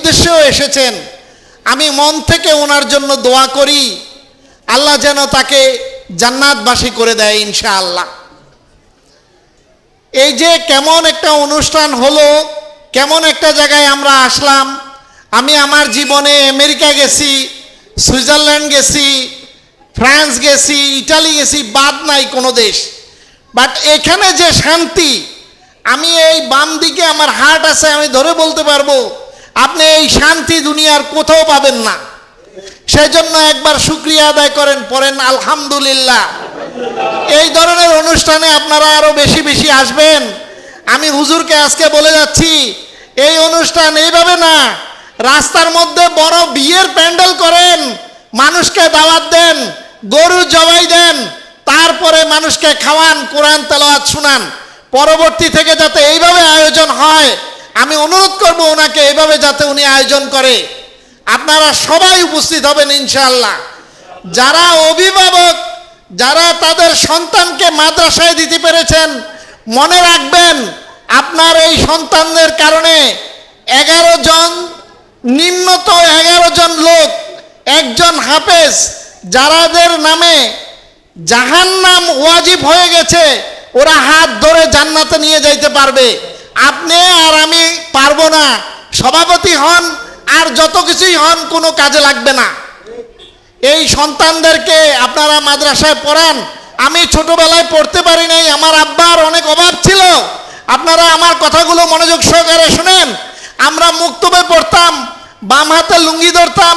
উদ্দেশ্যেও এসেছেন। আমি মন থেকে ওনার জন্য দোয়া করি, আল্লাহ যেন তাকে জান্নাতবাসী করে দেয় ইনশাআল্লাহ। এই যে কেমন একটা অনুষ্ঠান হলো, কেমন একটা জায়গায় আমরা আসলাম। আমি আমার জীবনে আমেরিকা গেছি, সুইজারল্যান্ড গেছি, ফ্রান্স গেছি, ইটালি গেছি, বাদ নাই কোনো দেশ। বাট এখানে যে শান্তি, আমি এই বাম দিকে আমার হার্ট আছে, আমি ধরে বলতে পারবো আপনি এই শান্তি দুনিয়ার কোথাও পাবেন না। সেজন্য একবার শুকরিয়া আদায় করেন, পড়েন আলহামদুলিল্লাহ। এই ধরনের অনুষ্ঠানে আপনারা আরো বেশি বেশি আসবেন। আমি হুজুরকে আজকে বলে যাচ্ছি, এই অনুষ্ঠান এইভাবে না, রাস্তার মধ্যে বড় বিয়ের প্যান্ডেল করেন, মানুষকে দাওয়াত দেন, গরু জবাই দেন, তারপরে মানুষকে খাওয়ান, কোরআন তেলাওয়াত শুনান। পরবর্তী থেকে যাতে এইভাবে আয়োজন হয়, আমি অনুরোধ করব ওনাকে এইভাবে যাতে উনি আয়োজন করে। আপনারা সবাই উপস্থিত হবেন ইনশাআল্লাহ। যারা অভিভাবক, যারা তাদের সন্তানকে মাদ্রাসায় দিতে পেরেছেন, মনে রাখবেন আপনার এই সন্তানদের কারণে 11 জন, নিম্নত 11 জন লোক, একজন হাফেজ, যারাদের নামে জাহান্নাম ওয়াজিব হয়ে গেছে, ওরা হাত ধরে জান্নাতে নিয়ে যাইতে পারবে। আপনি আর আমি পারবো না। সভাপতি হন আর যত কিছুই হন, কোনো কাজে লাগবে না। এই সন্তানদেরকে আপনারা মাদ্রাসায় পড়ান। আমি ছোটবেলায় পড়তে পারি নাই, আমার আব্বার অনেক অভাব ছিল। আপনারা আমার কথাগুলো মনোযোগ সহকারে শুনেন। আমরা মুক্তবে পড়তাম, বাম হাতে লুঙ্গি ধরতাম,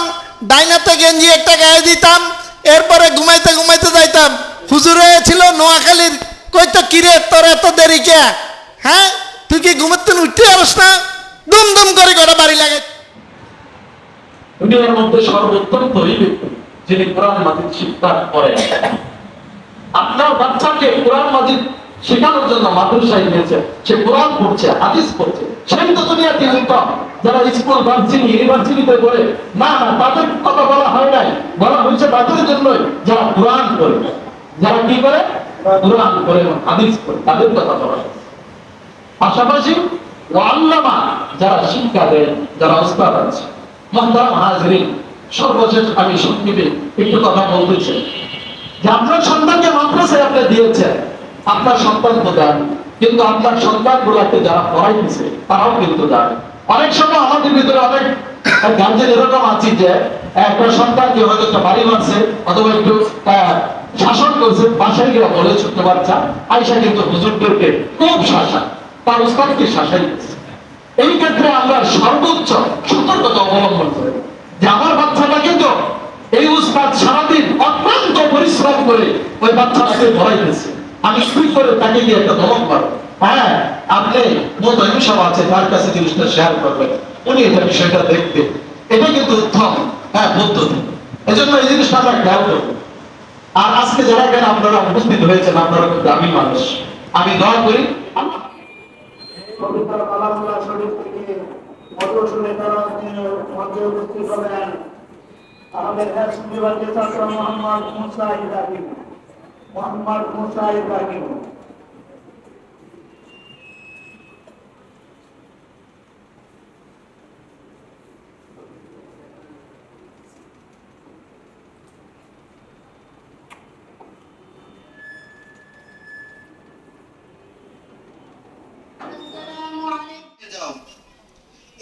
ডাইন হাতে গেঞ্জি একটা গায়ে দিতাম, এরপরে ঘুমাইতে ঘুমাইতে যাইতাম। হুজুরে ছিল নোয়াখালীর, কইতো কিরে তোর এত দেরি কে? হ্যাঁ, তুই কি ঘুমাতে উঠতে পারস না? দুম দুম করে কটা বাড়ি লাগে। দুনিয়ার মধ্যে সর্বোত্তম তৈরি যিনি কোরআন মাজিদ শিক্ষা করেন। আপনার বাচ্চাকে কোরআন মাজিদ শেখানোর জন্য মাদ্রাসায় নিয়েছে, সে কোরআন পড়ছে, হাদিস পড়ছে, সেই তো দুনিয়াতে উত্তম। যারা স্কুল, ভার্সিটি, ইউনিভার্সিটিতে পড়ে না, তাদের কথা বলা হয় নাই, বলা হয়েছে তাদের জন্যই যারা কোরআন পড়ে, যারা কি করে কোরআন পড়ে এবং হাদিস পড়ে, তাদের কথা বলা হয়। পাশাপাশি ওয়াল্লামা, যারা শিক্ষা দেন, যারা উস্তাদ আছে। মুহতারাম হাজিরিন, সর্বশেষ আমি সংক্ষেপে একটু কথা বলতে চাই যে আপনার সন্তানকে মাদ্রাসায় আপনি দিয়েছেন, আপনার সন্তান তো দেন, কিন্তু আপনার সন্তানগুলোকে যারা পড়াইতেছে তারাও কিন্তু দেন। অনেক সময় আমাদের ভিতরে অনেক গার্জেন এরকম আছে যে একটা সন্তানকে হয়তো একটা বাড়ি মারছে অথবা একটু শাসন করছে, বাসায় গিয়ে বলে ছোট্ট বাচ্চা আয়সা কিন্তু হুজুরদেরকে খুব শাসন, তার উস্তাদকে শাসাই দিচ্ছে। এই ক্ষেত্রে আমরা সর্বোচ্চ সতর্কতা অবলম্বন করি যে আমার বাচ্চাটা কিন্তু এই উস্তাদ সারাদিন অত্যন্ত পরিশ্রম করে ওই বাচ্চাটাকে পড়াইতেছে, আমি কি করে তাকে দিয়ে একটা ধমক মারব? হ্যাঁ, আপনি মোতায়েন সব আছে, তার কাছে জিনিসটা শেয়ার করবেন, উনি এটা বিষয়টা দেখবেন। এটা কিন্তু উত্তম পদ্ধতি। এজন্য এই জিনিসটা আমরা খেয়াল করব। আর আজকে যারা কেন আপনারা উপস্থিত হয়েছেন, আপনারা খুব দামি মানুষ। আমি দোয়া করি পবিত্র কালামুল্লাহ শরীফ থেকে মধুর সুরে তারা মঞ্চে উপস্থিত হবেন আমাদের হেলথ বিভাগের ছাত্র মোহাম্মদ মুসা ইব্রাহিম।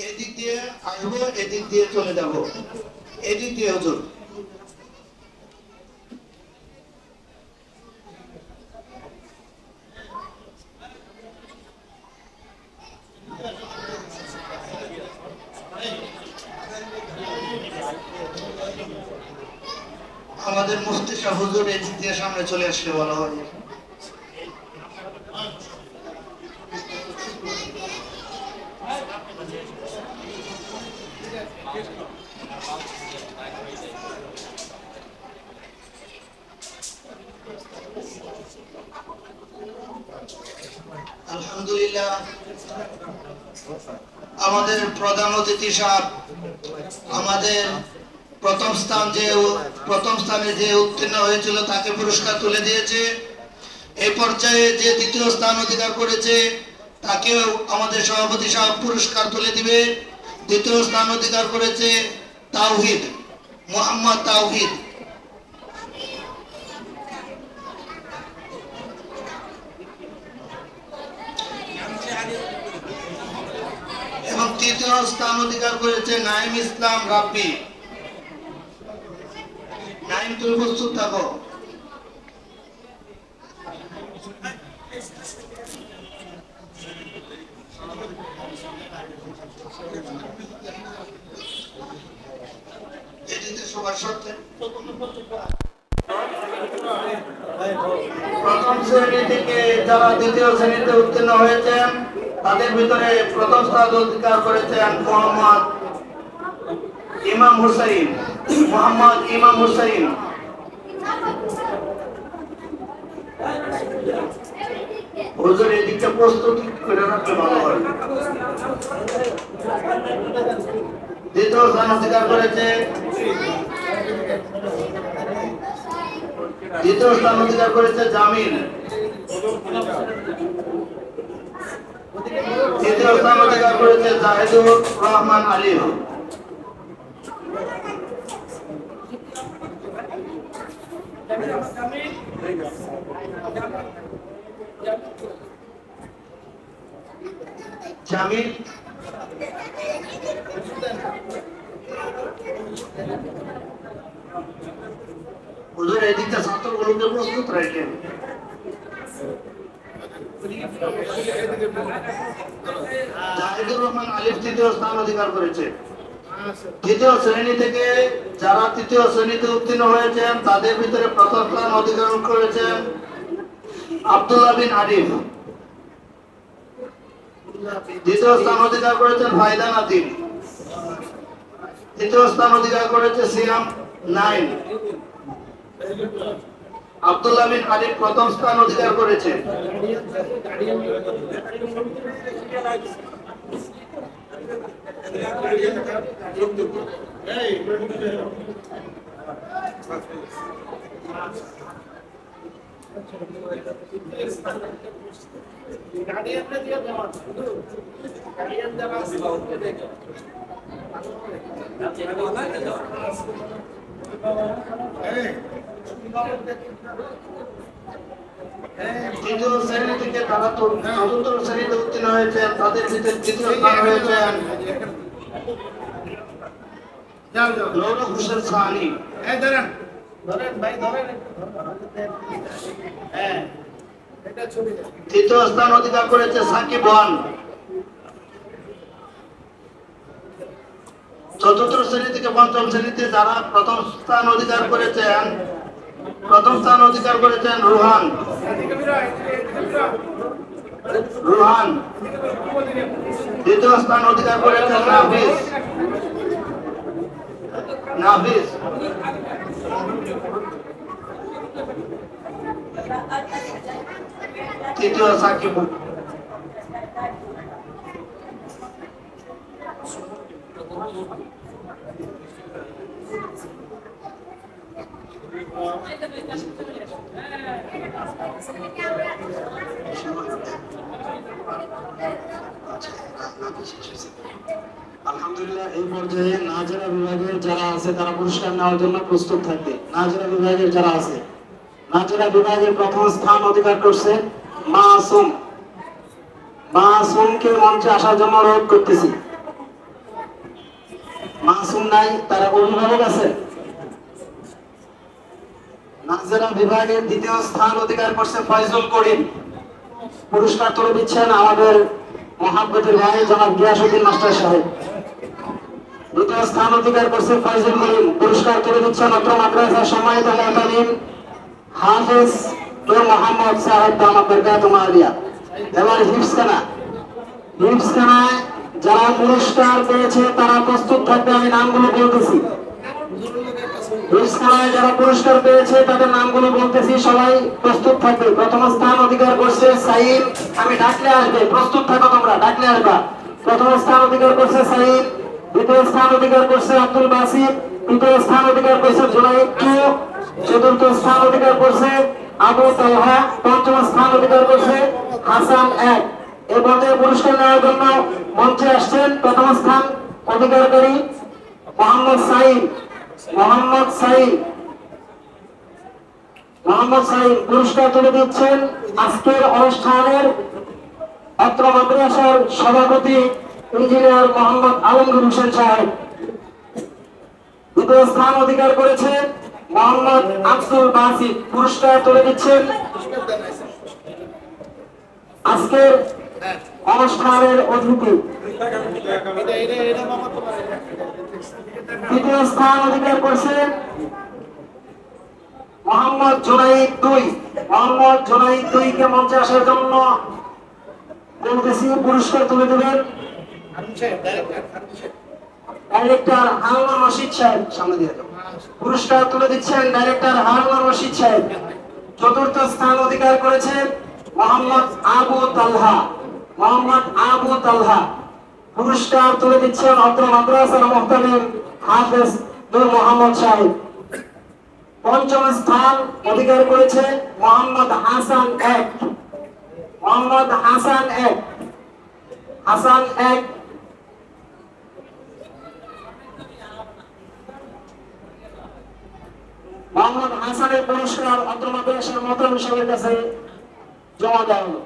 এদিক দিয়ে আসবো, এদিক দিয়ে চলে যাব, এদিক দিয়ে হুজুর। আমাদের মুফতি সাহেব হুজুর এদিক দিয়ে সামনে চলে আসলে ভালো হয়। আলহামদুলিল্লাহ, আমাদের প্রধান অতিথি সাহেব আমাদের প্রথম স্থানে যে উত্তীর্ণ হয়েছিল তাকে পুরস্কার তুলে দিয়েছে। এই পর্যায়ে যে দ্বিতীয় স্থান অধিকার করেছে তাকেও আমাদের সভাপতি সাহেব পুরস্কার তুলে দিবে। দ্বিতীয় স্থান অধিকার করেছে তাওহিদ, মোহাম্মদ তাওহিদ। এবং তৃতীয় স্থান অধিকার করেছে নাইম ইসলাম রাব্বি। নাইম, তুমি প্রস্তুত থাকো। এটিতে সবার সাথে প্রথম শ্রেণী থেকে যারা দ্বিতীয় শ্রেণীতে উত্তীর্ণ হয়েছেন তাদের ভিতরে প্রথম স্থান অধিকার করেছেন মোহাম্মদ ইমাম হুসাইন। মোহাম্মদ ইমাম হুসাইন। হুজুর এদিকটা প্রস্তুতি করে রাখলে ভালো হয়। দ্বিতীয় স্থান অধিকার করেছে জামিল। তৃতীয় স্থান অধিকার করেছে জাহিদুর রহমান আলিফ। জামিল হুজুর এদিকটা ছাত্রগুলোকে প্রস্তুত রাখেন। জাহিদুর রহমান আলিফ তৃতীয় স্থান অধিকার করেছে। তৃতীয় শ্রেণী থেকে যারা তৃতীয় শ্রেণীতে উত্তীর্ণ হয়েছেন তাদের ভিতরে প্রথম স্থান অধিকার করেছেন আব্দুল্লাহ বিন আরিফ। দ্বিতীয় স্থান অধিকার করেছেন ফায়দা নাদিম। তৃতীয় স্থান অধিকার করেছে সিয়াম নাইম। আব্দুল্লাহ বিন আরিফ প্রথম স্থান অধিকার করেছে। তৃতীয় শ্রেণী থেকে তারা চতুর্থ শ্রেণীতে উত্তীর্ণ হয়েছেন তাদের ভিতরে তৃতীয় স্থান হয়েছেন লৌলা হোসেন সাহানি। তৃতীয় স্থান অধিকার করেছে সাকিব ওয়ান। চতুর্থ শ্রেণী থেকে পঞ্চম শ্রেণীতে যারা প্রথম স্থান অধিকার করেছেন রুহান। দ্বিতীয় স্থান অধিকার করেছেন নাফিস। তৃতীয় সাকিব। আলহামদুলিল্লাহ, এই পর্যায়ে নাজেরা বিভাগের যারা আছে তারা পুরস্কার নেওয়ার জন্য প্রস্তুত থাকবে। নাজেরা বিভাগের যারা আছে, নাজেরা বিভাগের প্রথম স্থান অধিকার করছে মাসুম। মাসুমকে মঞ্চে আসার জন্য অনুরোধ করতেছি। মাসুম নাই, তারা অভিভাবক আছে। নাজেরা বিভাগের দ্বিতীয় স্থান অধিকার করছে ফয়জুল করিম। পুরস্কার তুলে দিচ্ছেন আমাদের মহাব্বতের ভাই জনাব গিয়াসউদ্দিন মাস্টার সাহেব। দ্বিতীয় স্থান অধিকার করছে ফয়জুল করিম। পুরস্কার তুলে দিচ্ছেন অত্র মাদ্রাসার সম্মানিত মুতালিম হাফেজ নূর মোহাম্মদ সাহেব দামাত বরকাতুহু আলিয়া। এবার হিফজখানায় যারা পুরস্কার পেয়েছে তারা প্রস্তুত থাকবে। আমি নামগুলো বলতেছি। হিফজখানায় যারা পুরস্কার পেয়েছে তাদের নামগুলো বলতেছি, সবাই প্রস্তুত থাকবে। প্রথম স্থান অধিকার করছে সাইদ। আমি ডাকলে আসবে, প্রস্তুত থাকো তোমরা, ডাকলে আসবা। প্রথম স্থান অধিকার করছে সাইদ। দ্বিতীয় স্থান অধিকার করছে আব্দুল বাসির। তৃতীয় স্থান অধিকার করছে জুনাইদ। চতুর্থ স্থান অধিকার করছে আবু তালহা। পঞ্চম স্থান অধিকার করছে হাসান 1। এই পর্যায়ে পুরস্কার নেওয়ার জন্য মঞ্চে আসছেন প্রথম স্থান অধিকারী মোহাম্মদ সাইদ পুরস্কার তুলে দিচ্ছেন আজকের অনুষ্ঠানের অত্র মাদ্রাসার সভাপতি ইঞ্জিনিয়ার মোহাম্মদ আলমগীর হোসেন সাহেব। দ্বিতীয় স্থান অধিকার করেছে মোহাম্মদ আব্দুল বাসিত, পুরস্কার তুলে দিচ্ছেন আজকের অনুষ্ঠানের অতিথি। তৃতীয় স্থান অধিকার করেছেন মোহাম্মদ জুনাইদ দুইকে মঞ্চে আসার জন্য বলতেছি, পুরস্কার তুলে দেবেন ডাইরেক্টর হারুন রশিদ সাহেব। সামনে দিয়ে যাও। পুরস্কার তুলে দিচ্ছেন ডাইরেক্টর হারুন রশিদ সাহেব। চতুর্থ স্থান অধিকার করেছেন মোহাম্মদ আবু তালহা। পুরস্কার তুলে দিচ্ছেন অত্র মাদ্রাসার মুহতামিম হাফেজ নূর মোহাম্মদ সাহেব। পঞ্চম স্থান অধিকার করেছে মোহাম্মদ হাসান এক। মোহাম্মদ হাসানের পুরস্কার অত্র মাদ্রাসার মোহতামিম সাহেবের কাছে জমা দেওয়া হলো।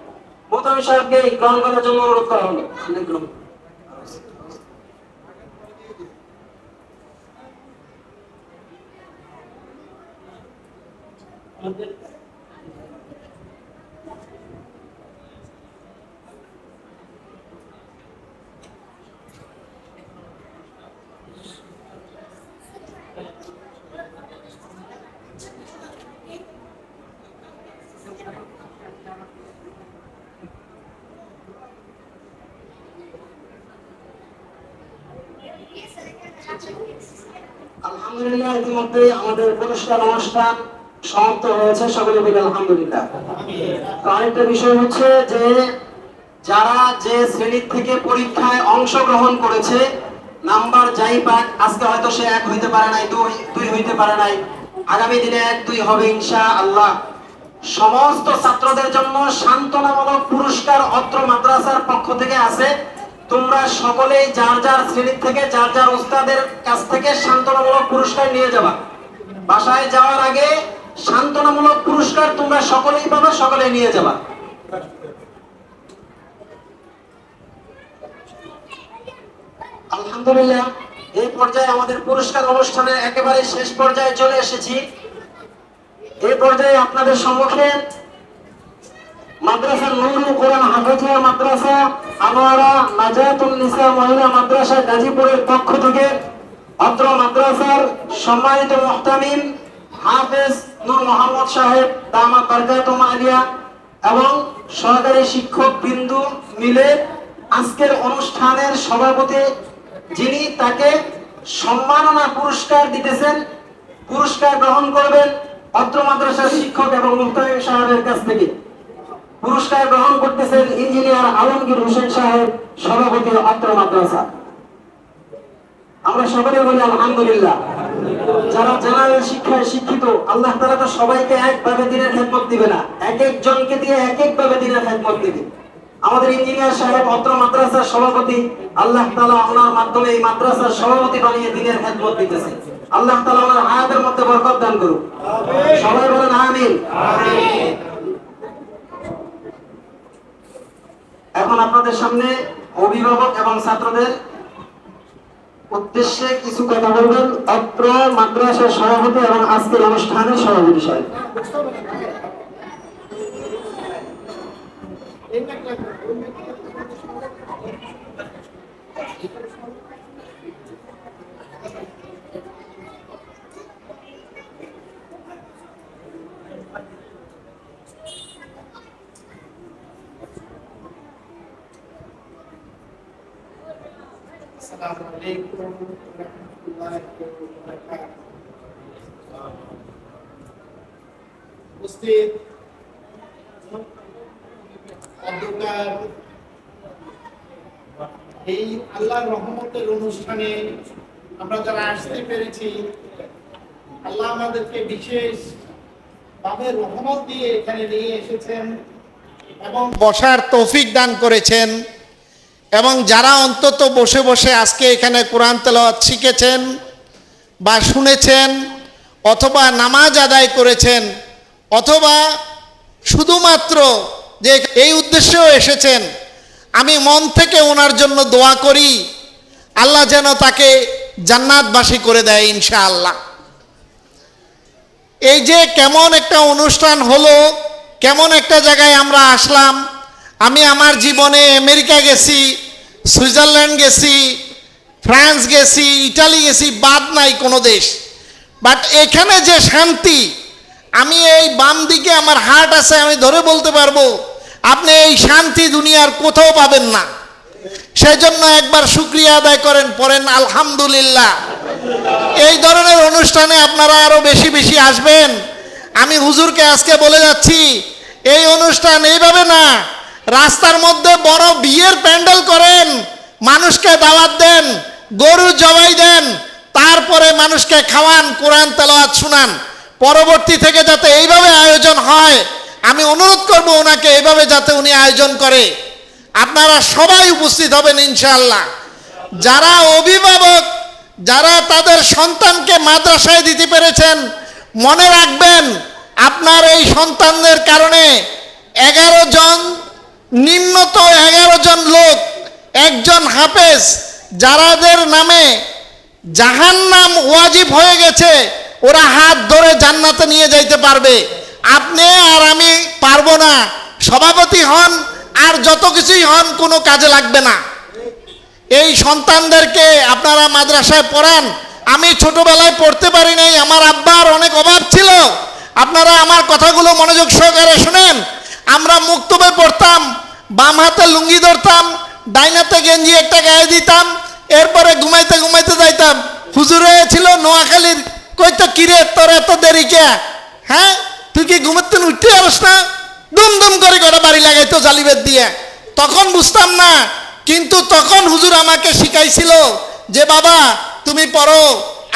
মোহতামিম সাহেবকে গ্রহণ করার জন্য অনুরোধ করা হলো। আলহামদুলিল্লাহ, ইতিমধ্যে আমাদের পুরস্কার অনুষ্ঠান সমাপ্ত হয়েছে। সকলে বলি আলহামদুলিল্লাহ। আরেকটা বিষয় হচ্ছে যে যারা যে শ্রেণীর থেকে পরীক্ষায় অংশগ্রহণ করেছে, নাম্বার যাই পাক, আজকে হয়তো সে 1 হইতে পারে নাই, 2 হইতে পারে নাই, আগামী দিনে 1-2 হবে ইনশাআল্লাহ। সমস্ত ছাত্রদের জন্য সান্ত্বনামূলক পুরস্কার অত্র মাদ্রাসার পক্ষ থেকে আছে। তোমরা সকলেই যার যার শ্রেণী থেকে যার যার উস্তাদের কাছ থেকে সান্ত্বনামূলক পুরস্কার নিয়ে যাবা। বাসায় যাওয়ার আগে সান্ত্বনামূলক পুরস্কার তোমরা সকলেই পাবে, সকলে নিয়ে যাবা। আলহামদুলিল্লাহ, এই পর্যায়ে আমাদের পুরস্কার অনুষ্ঠানের একেবারে শেষ পর্যায়ে চলে এসেছি। এই পর্যায়ে আপনাদের সম্মুখে মাদ্রাসা নুরুল কোরআন হাফেজিয়া মাদ্রাসা আনোয়ারা নাজাতুন নিসা মহিলা মাদ্রাসা গাজীপুরের পক্ষ থেকে অত্র মাদ্রাসার সম্মানিত মুহতামিম হাফেজ নূর মোহাম্মদ সাহেব দামাত বারকাতুহুম আলিয়া এবং সহকারী শিক্ষক বিন্দু মিলে আজকের অনুষ্ঠানের সভাপতি যিনি, তাকে সম্মাননা পুরস্কার দিতেছেন। পুরস্কার গ্রহণ করবেন অত্র মাদ্রাসার শিক্ষক এবং মুহতামিম সাহেবের কাছ থেকে। পুরস্কার গ্রহণ করতেছেন ইঞ্জিনিয়ার আলমগীর হোসেন সাহেব, সভাপতি অত্র মাদ্রাসা। আমরা সকলে বলি আলহামদুলিল্লাহ। যারা জেনারেল শিক্ষায় শিক্ষিত, আল্লাহ তাআলা তো সবাইকে একভাবে দিনের খেদমত দিবে না, এক একজনকে দিয়ে এক একভাবে দিনের খেদমত দিবে। আমাদের ইঞ্জিনিয়ার সাহেব অত্র মাদ্রাসার সভাপতি, আল্লাহ তাআলা ওনার মাধ্যমে এই মাদ্রাসার সভাপতি বানিয়ে দিনের খেদমত দিতেছে। আল্লাহ তাআলা ওনার হায়াতের মধ্যে বরকত দান করুক। সবাই বলেন আমিন। এখন আপনাদের সামনে অভিভাবক এবং ছাত্রদের উদ্দেশ্যে কিছু কথা বলবেন অত্র মাদ্রাসার সভাপতি এবং আজকের অনুষ্ঠানের সভাপতি সাহেব। আসসালামু আলাইকুম ওয়া রাহমাতুল্লাহি ওয়া বারাকাতুহু। উপস্থিত অধ্যকার এই আল্লাহর রহমতের অনুষ্ঠানে আমরা যারা আসতে পেরেছি, আল্লাহ আমাদেরকে বিশেষ ভাবে রহমত দিয়ে এখানে নিয়ে এসেছেন এবং বসার তৌফিক দান করেছেন। এবং যারা অন্তত বসে বসে আজকে এখানে কোরআন তেলাওয়াত শিখেছেন বা শুনেছেন অথবা নামাজ আদায় করেছেন অথবা শুধুমাত্র যে এই উদ্দেশ্যেও এসেছেন, আমি মন থেকে ওনার জন্য দোয়া করি আল্লাহ যেন তাকে জান্নাতবাসী করে দেয় ইনশাআল্লাহ। এই যে কেমন একটা অনুষ্ঠান হলো, কেমন একটা জায়গায় আমরা আসলাম। আমি আমার জীবনে আমেরিকা গেছি, সুইজারল্যান্ড গেছি, ফ্রান্স গেছি, ইটালি গেছি, বাদ নাই কোনো দেশ। বাট এখানে যে শান্তি, আমি এই বাম দিকে আমার হার্ট আছে, আমি ধরে বলতে পারবো আপনি এই শান্তি দুনিয়ার কোথাও পাবেন না। সেই জন্য একবার শুকরিয়া আদায় করেন, পড়েন আলহামদুলিল্লাহ। এই ধরনের অনুষ্ঠানে আপনারা আরো বেশি বেশি আসবেন। আমি হুজুরকে আজকে বলে যাচ্ছি, এই অনুষ্ঠান এইভাবে না, রাস্তার মধ্যে বড় বিয়ের প্যান্ডেল করেন, মানুষকে দাওয়াত দেন, গরু জবাই দেন, তারপরে মানুষকে খাওয়ান, কোরআন তেলাওয়াত শুনান। পরবর্তী থেকে যাতে এইভাবে আয়োজন হয়, আমি অনুরোধ করব ওনাকে এইভাবে যাতে উনি আয়োজন করে। আপনারা সবাই উপস্থিত হবেন ইনশাআল্লাহ। যারা অভিভাবক, যারা তাদের সন্তানকে মাদ্রাসায় দিতে পেরেছেন, মনে রাখবেন আপনার এই সন্তানদের কারণে 11 জন, নিম্নত 11 জন লোক, একজন হাফেজ, যারাদের নামে জাহান্নাম ওয়াজিব হয়ে গেছে, ওরা হাত ধরে জান্নাতে নিয়ে যাইতে পারবে। আপনি আর আমি পারবো না। সভাপতি হন আর যত কিছুই হন, কোনো কাজে লাগবে না। এই সন্তানদেরকে আপনারা মাদ্রাসায় পড়ান। আমি ছোটবেলায় পড়তে পারি নাই, আমার আব্বার অনেক অভাব ছিল। আপনারা আমার কথাগুলো মনোযোগ সহকারে শুনেন। আমরা মুক্তবে পড়তাম, বাম হাতে লুঙ্গি ধরতাম, ডাইন হাতে গেঞ্জি একটা গায়ে দিতাম, এরপরে ঘুমাইতে ঘুমাইতে যাইতাম। হুজুরে ছিল নোয়াখালীর, কইতো কিরে তোর এত দেরি কে? হ্যাঁ, তুই কি ঘুমাতে উঠতে পারস না? দুম দুম করে করে বাড়ি লাগাইতো জালিবের দিয়ে। তখন বুঝতাম না, কিন্তু তখন হুজুর আমাকে শিখাইছিল যে বাবা তুমি পড়ো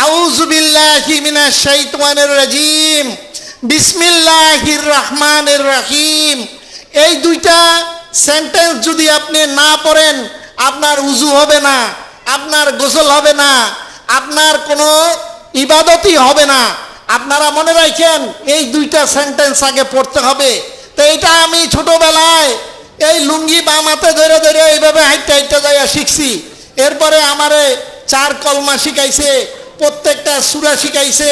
আউযু বিল্লাহি মিনাশ শাইতানির রাজিম, বিসমিল্লাহির রহমানির রহিম। এই দুইটা সেন্টেন্স যদি আপনি না পড়েন, আপনার উজু হবে না, আপনার গোসল হবে না, আপনার কোনো ইবাদতই হবে না। আপনারা মনে রাখেন, এই দুইটা সেন্টেন্স আগে পড়তে হবে। তো এইটা আমি ছোটবেলায় এই লুঙ্গি বাম হাতে ধরে ধরে এইভাবে হাইটে হাইটে যাইয়া শিখছি। এরপরে আমারে 4 কলমা শিখাইছে, প্রত্যেকটা সূরা শিখাইছে।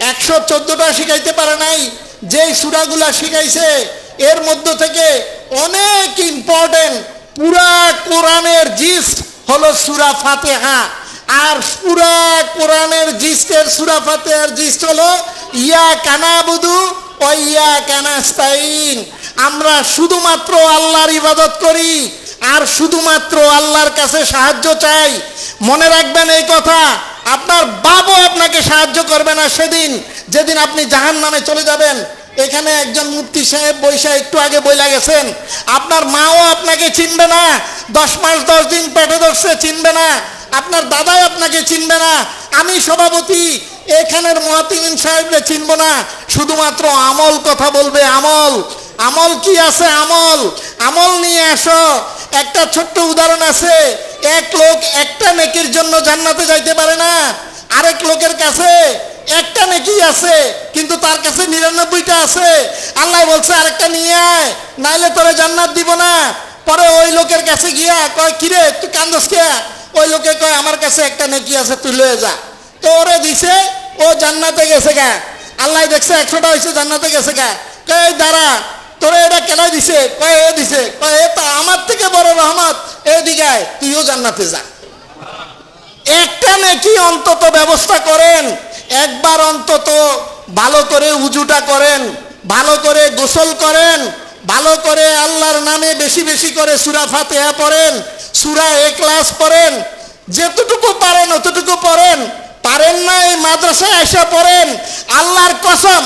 114টা শিখাইতে পারে নাই, যেই সূরাগুলা শিখাইছে এর মধ্য থেকে অনেক ইম্পর্টেন্ট পুরা কোরআনের জিস্ট হলো সূরা ফাতিহা। আর পুরা কোরআনের জিস্টের, সূরা ফাতিহার জিস্ট হলো ইয়াকা নাবুদু ওয়া ইয়াকা নাস্তাইন। আমরা শুধুমাত্র আল্লাহর ইবাদত করি আর শুধুমাত্র আল্লাহর কাছে সাহায্য চাই। মনে রাখবেন এই কথা, আপনার বাবও আপনাকে সাহায্য করবে না সেদিন যেদিন আপনি জাহান্নামে চলে যাবেন। এখানে একজন মুফতি সাহেব বৈশা একটু আগে বইলা গেছেন, আপনার মাও আপনাকে চিনবে না, 10 মাস 10 দিন পেটে ধরছে, চিনবে না। আপনার দাদাও আপনাকে চিনবে না। আমি সভাপতি এখানের মুয়াত্তিন সাহেবকে চিনব না। শুধুমাত্র আমল কথা বলবে, আমল। আমল কি আছে? আমল, আমল নিয়ে আসো। একটা ছোট্ট উদাহরণ আছে, এক লোক একটা নেকির জন্য জান্নাতে যাইতে পারে না। আরেক লোকের কাছে একটা নেকি আছে, কিন্তু তার কাছে 99টা আছে। আল্লাহ বলছে আরেকটা নিয়ে আয়, নাইলে তোরে জান্নাত দিব না। পরে ওই লোকের কাছে গিয়া কয়, কিরে তুই কান্দস কে? ওই লোকে কয় আমার কাছে একটা নেকি আছে, তুই লয়ে যা। তো ওরে দিছে, ও জান্নাতে গেছে গা। আল্লাহ দেখছে 100টা হয়েছে, জান্নাতে গেছে গা। কয় দাঁড়া, তোরে এটা কেলাই দিছে? কয় এ দিছে। কয় এ তো আমার থেকে বড় রহমত, এদিকে আয়, তুইও জান্নাতে যা। একটা নেকি অন্তত ব্যবস্থা করেন। একবার অন্তত ভালো করে উজুটা করেন, ভালো করে গোসল করেন, ভালো করে আল্লাহর নামে বেশি বেশি করে সূরা ফাতিহা পড়েন, সূরা ইখলাস পড়েন। যেতটুকু পারেন অতটুকু পড়েন। পারেন না এই মাদ্রাসায় এসে পড়েন। আল্লাহর কসম,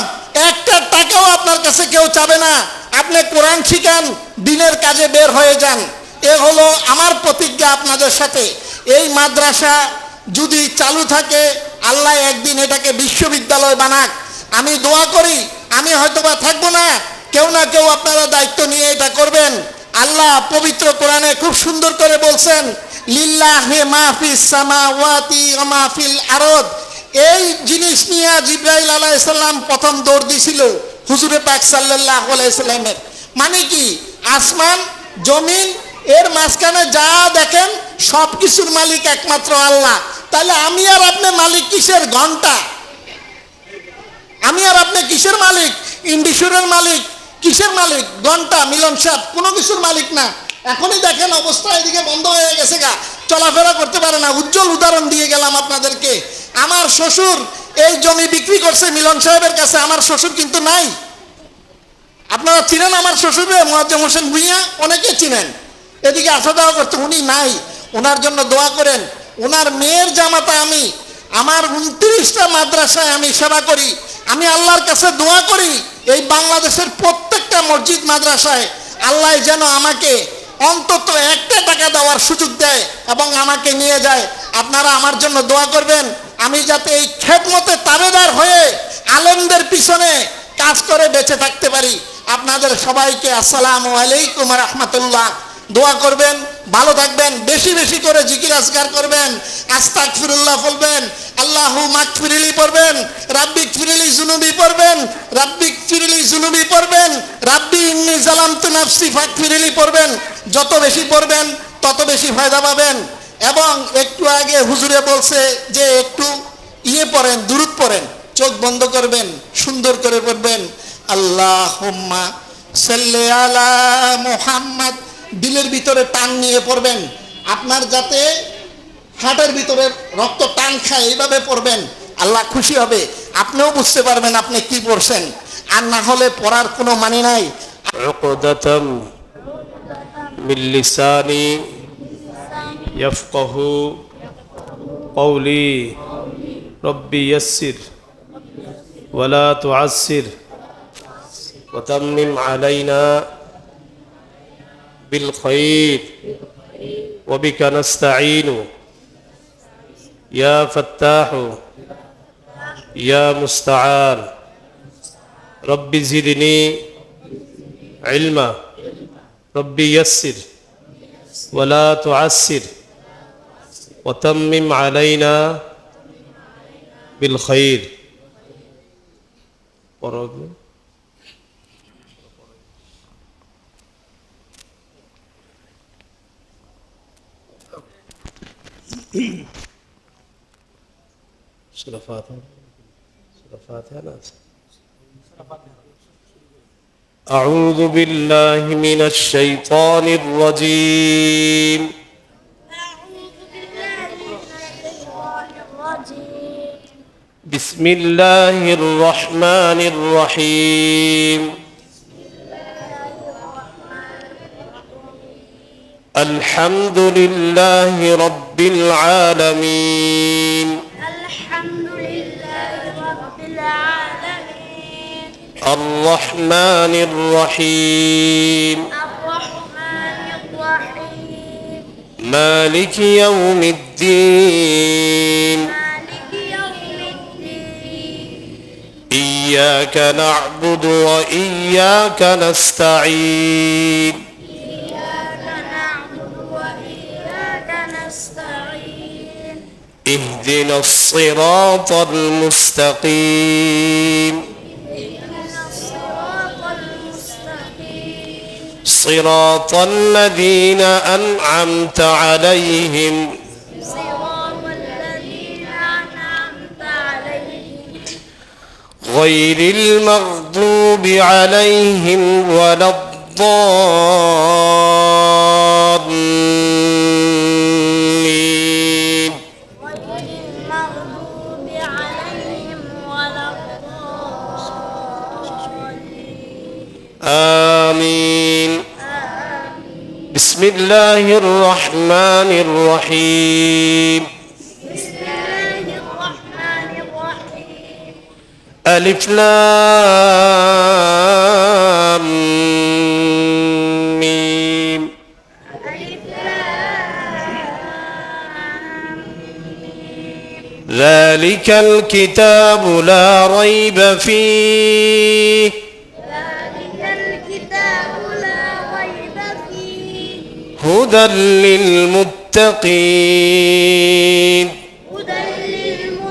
একটা টাকাও আপনার কাছে কেউ চাবে না। আপনি কোরআন শিখান, দিনের কাজে বের হয়ে যান। এ হলো আমার প্রতিজ্ঞা আপনাদের সাথে। এই মাদ্রাসা যদি চালু থাকে, আল্লাহ একদিন এটাকে বিশ্ববিদ্যালয় বানাক। আমি দোয়া করি, আমি হয়তোবা থাকবো না, কেউ না কেউ আপনারা দায়িত্ব নিয়ে এটা করবেন। আল্লাহ পবিত্র কোরআনে খুব সুন্দর করে বলছেন, লিল্লাহি মা ফিস সামাওয়াতি ওয়া মা ফিল আরদ। এই জিনিস নিয়ে জিবরাইল আলাইহিস সালাম প্রথম দৌড় দিছিল হুজুরে পাক সাল্লাল্লাহু আলাইহি সাল্লামের। মানে কি, আসমান জমিন এর মাঝখানে যা দেখেন সব কিছুর মালিক একমাত্র আল্লাহ। তাহলে আমি আর আপনি মালিক কিসের? ঘন্টা। আমি আর আপনি কিসের মালিক? ইন্ডিসুরের মালিক। কিসের মালিক? ঘন্টা। মিলন সাহেব কোনো কিছুর মালিক না। এখনই দেখেন অবস্থা এদিকে বন্ধ হয়ে গেছে গা, চলাফেরা করতে পারে না। উজ্জ্বল উদাহরণ দিয়ে গেলাম আপনাদেরকে। আমার শ্বশুর এই জমি বিক্রি করছে মিলন সাহেবের কাছে, আমার শ্বশুর কিন্তু নাই। আপনারা চিনেন আমার শ্বশুর মুয়াজ্জেম হোসেন ভুঁইয়া, অনেকে চিনেন। এদিকে আসা যাওয়া করতে, উনি নাই। ওনার জন্য দোয়া করেন। ওনার মেয়ের জামাতা আমি, আমার 29টা মাদ্রাসায় আমি সেবা করি। আমি আল্লাহর কাছে দোয়া করি এই বাংলাদেশের প্রত্যেকটা মসজিদ মাদ্রাসায় আল্লাহ যেন আমাকে অন্তত 1টা টাকা দেওয়ার সুযোগ দেয় এবং আমাকে নিয়ে যায়। আপনারা আমার জন্য দোয়া করবেন, আমি যাতে এই খেদমতে তাবেদার হয়ে আলেমদের পিছনে কাজ করে বেঁচে থাকতে পারি। আপনাদের সবাইকে আসসালামু আলাইকুম রাহমাতুল্লাহ। দোয়া করবেন, ভালো থাকবেন, বেশি বেশি করে জিকির আজকার করবেন, আস্তাগফিরুল্লাহ বলবেন, আল্লাহু মাগফিরলি পড়বেন, রাব্বিক ফিরলি জুনুবি পড়বেন, রাব্বিক ফিরলি জুনুবি পড়বেন, রাব্বি ইন্নী জালামতু নাফসি ফাগফিরলি পড়বেন। যত বেশি পড়বেন তত বেশি ফায়দা পাবেন। এবং একটু আগে হুজুরে বলছে যে একটু পড়েন, দুরূদ পড়েন। চোখ বন্ধ করবেন, সুন্দর করে পড়বেন, আল্লাহুম্মা সাল্লি আলা মুহাম্মাদ। দিলের ভিতরে টান নিয়ে পড়বেন, আপনার যাতে হার্টের ভিতরে রক্ত টান খায় এইভাবে পড়বেন। আল্লাহ খুশি হবে, আপনিও বুঝতে পারবেন আপনি কি পড়ছেন। আর না হলে পড়ার কোনো মানে নাই। উকদাতাম মিন লিসানি ইয়াফকাহু কওলি রব্বি ইয়াসসির ওয়ালা তুআসসির ওয়া তাম্মিম আলাইনা বিল খায়র ওয়া বিকা নাস্তাঈনু ইয়া ফাত্তাহু ইয়া মুস্তাআন রব্বি জিদনি ইলমা রব্বি ইয়াসসির ওয়ালা তুআসসির ওয়া তাম্মিম আলাইনা বিল খায়র। سورة فاتحة ناس. أعوذ بالله من الشيطان الرجيم. بسم الله الرحمن الرحيم. الحمد لله رب العالمين. الحمد لله رب العالمين. الرحمن الرحيم. الرحمن الرحيم. مالك يوم الدين. مالك يوم الدين. إياك نعبد وإياك نستعين. إياك نعبد وإياك نستعين. اهدنا الصراط المستقيم. اهدنا الصراط المستقيم. صراط الذين أنعمت عليهم صراط الذين أنعمت عليهم غير المغضوب عليهم ولا الضالين. غير المغضوب عليهم ولا الضالين. آمين. بسم الله الرحمن الرحيم. بسم الله الرحمن الرحيم. ألف لام ميم. ألف لام ذلك الكتاب لا ريب فيه ذلك الكتاب لا ريب فيه هدى للمتقين هدى للمتقين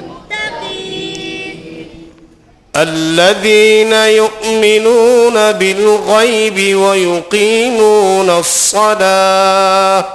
الذين يؤمنون بالغيب ويقيمون الصلاة